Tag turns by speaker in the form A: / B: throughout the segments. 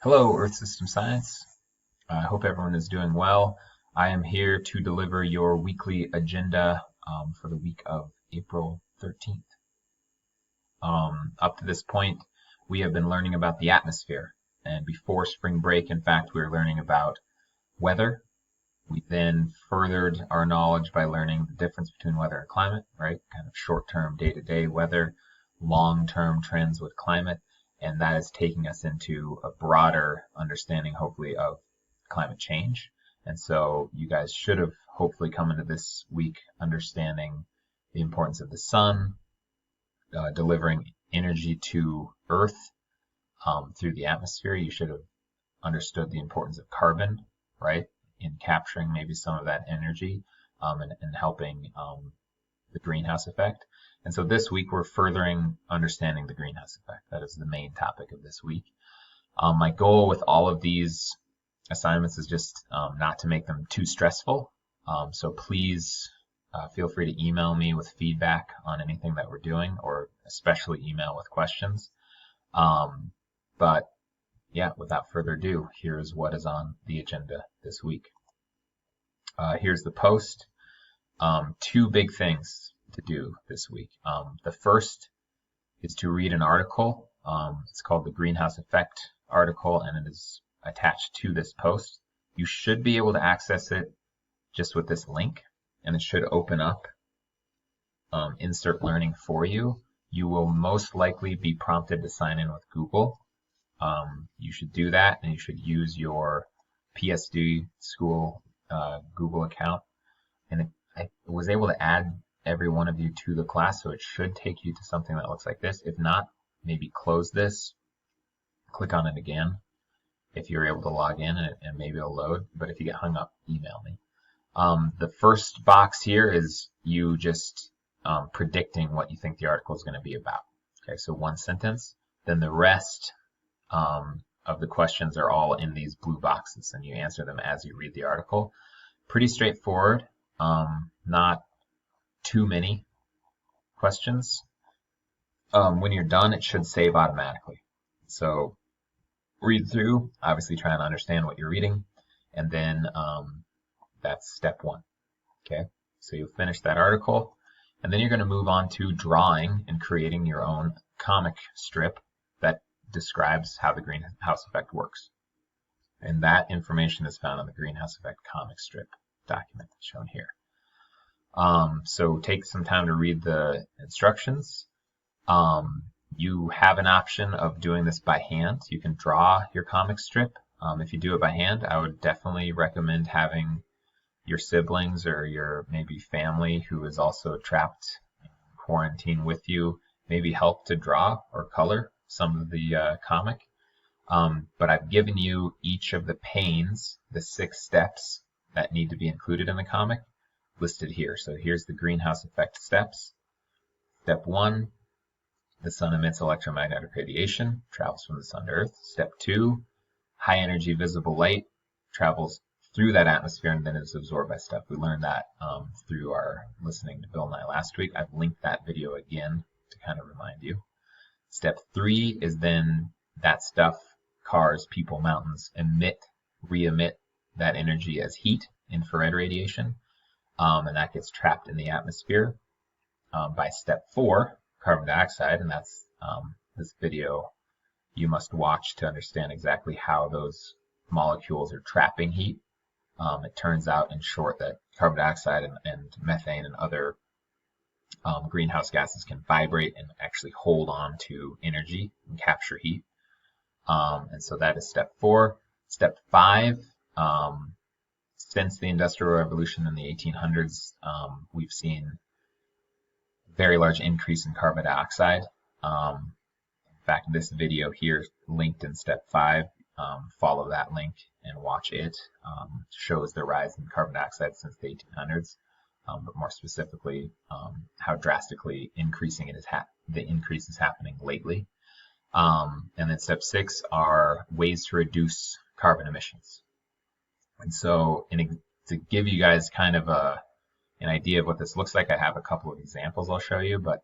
A: Hello, Earth System Science. I hope everyone is doing well. I am here to deliver your weekly agenda for the week of April 13th. Up to this point, we have been learning about the atmosphere. And before spring break, in fact, we were learning about weather. We then furthered our knowledge by learning the difference between weather and climate, right? Kind of short-term, day-to-day weather, long-term trends with climate. And that is taking us into a broader understanding, hopefully, of climate change. And so you guys should have hopefully come into this week understanding the importance of the sun, delivering energy to Earth through the atmosphere. You should have understood the importance of carbon, right, in capturing maybe some of that energy and helping the greenhouse effect. And so this week we're furthering understanding the greenhouse effect. That is the main topic of this week. My goal with all of these assignments is just not to make them too stressful. So please feel free to email me with feedback on anything that we're doing, or especially email with questions. But yeah, without further ado, here's what is on the agenda this week. Here's the post. Two big things to do this week. The first is to read an article. It's called the Greenhouse Effect article, and it is attached to this post. You should be able to access it just with this link, and it should open up Insert Learning for you. You will most likely be prompted to sign in with Google. You should do that, and you should use your PSD school Google account. And I was able to add every one of you to the class, so it should take you to something that looks like this. If not, maybe close this, click on it again if you're able to log in, and maybe it'll load. But if you get hung up, email me. The first box here is you just predicting what you think the article is going to be about. Okay, so one sentence. Then the rest of the questions are all in these blue boxes, and you answer them as you read the article. Pretty straightforward. Not too many questions. When you're done, it should save automatically. So read through, obviously try and understand what you're reading, and then that's step one. Okay, so you'll finish that article, and then you're going to move on to drawing and creating your own comic strip that describes how the greenhouse effect works. And that information is found on the greenhouse effect comic strip document that's shown here. So take some time to read the instructions. You have an option of doing this by hand. You can draw your comic strip. If you do it by hand, I would definitely recommend having your siblings or your maybe family who is also trapped in quarantine with you maybe help to draw or color some of the comic. But I've given you each of the panes, the 6 steps that need to be included in the comic, listed here. So here's the greenhouse effect steps. Step 1, the sun emits electromagnetic radiation, travels from the sun to Earth. Step 2, high energy visible light travels through that atmosphere and then is absorbed by stuff. We learned that through our listening to Bill and I last week. I've linked that video again to kind of remind you. Step 3 is then that stuff, cars, people, mountains, re-emit that energy as heat, infrared radiation. And that gets trapped in the atmosphere by step 4, carbon dioxide, and that's this video you must watch to understand exactly how those molecules are trapping heat. It turns out, in short, that carbon dioxide and methane and other greenhouse gases can vibrate and actually hold on to energy and capture heat. And so that is step 4. Step 5, since the Industrial Revolution in the 1800s, we've seen a very large increase in carbon dioxide. In fact, this video here linked in step 5, follow that link and watch it. Shows the rise in carbon dioxide since the 1800s, but more specifically, how drastically the increase is happening lately. And then step 6 are ways to reduce carbon emissions. And so to give you guys kind of an idea of what this looks like, I have a couple of examples I'll show you, but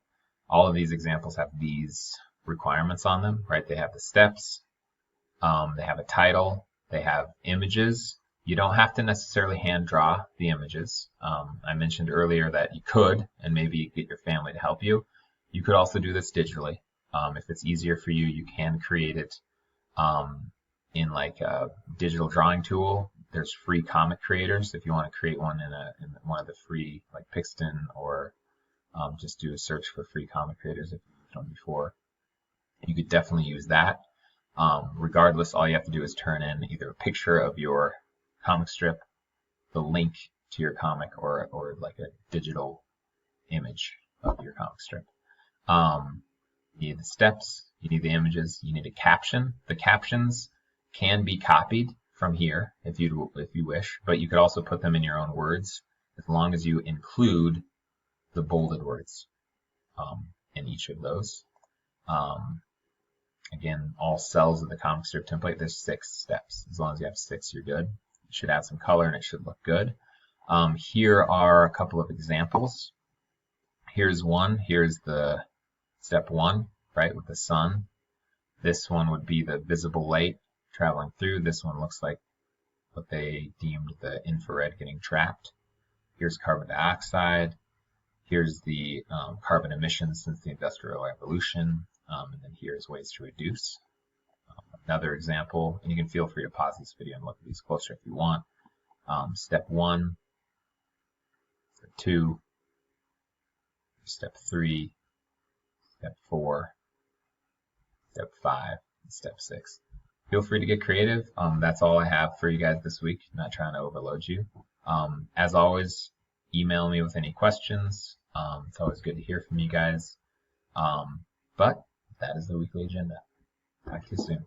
A: all of these examples have these requirements on them, right? They have the steps, They have a title. They have images. You don't have to necessarily hand draw the images. I mentioned earlier that you could, and maybe get your family to help you. You could also do this digitally. If it's easier for you, you can create it in like a digital drawing tool. There's free comic creators if you want to create one in one of the free, like Pixton, or just do a search for free comic creators if you've done before. You could definitely use that. Regardless, all you have to do is turn in either a picture of your comic strip, the link to your comic, or like a digital image of your comic strip. You need the steps, you need the images, you need a caption. The captions can be copied from here if you wish, but you could also put them in your own words as long as you include the bolded words in each of those. Again, all cells of the comic strip template, there's 6 steps. As long as you have 6, you're good. You should add some color and it should look good. Here are a couple of examples. Here's one. Here's the step 1, right, with the sun. This one would be the visible light traveling through. This one looks like what they deemed the infrared getting trapped. Here's carbon dioxide. Here's the carbon emissions since the Industrial Revolution. And then here's ways to reduce. Another example, and you can feel free to pause this video and look at these closer if you want. Step 1, step 2, step 3, step 4, step 5, and step 6. Feel free to get creative. That's all I have for you guys this week. I'm not trying to overload you. As always, email me with any questions. It's always good to hear from you guys. But that is the weekly agenda. Talk to you soon.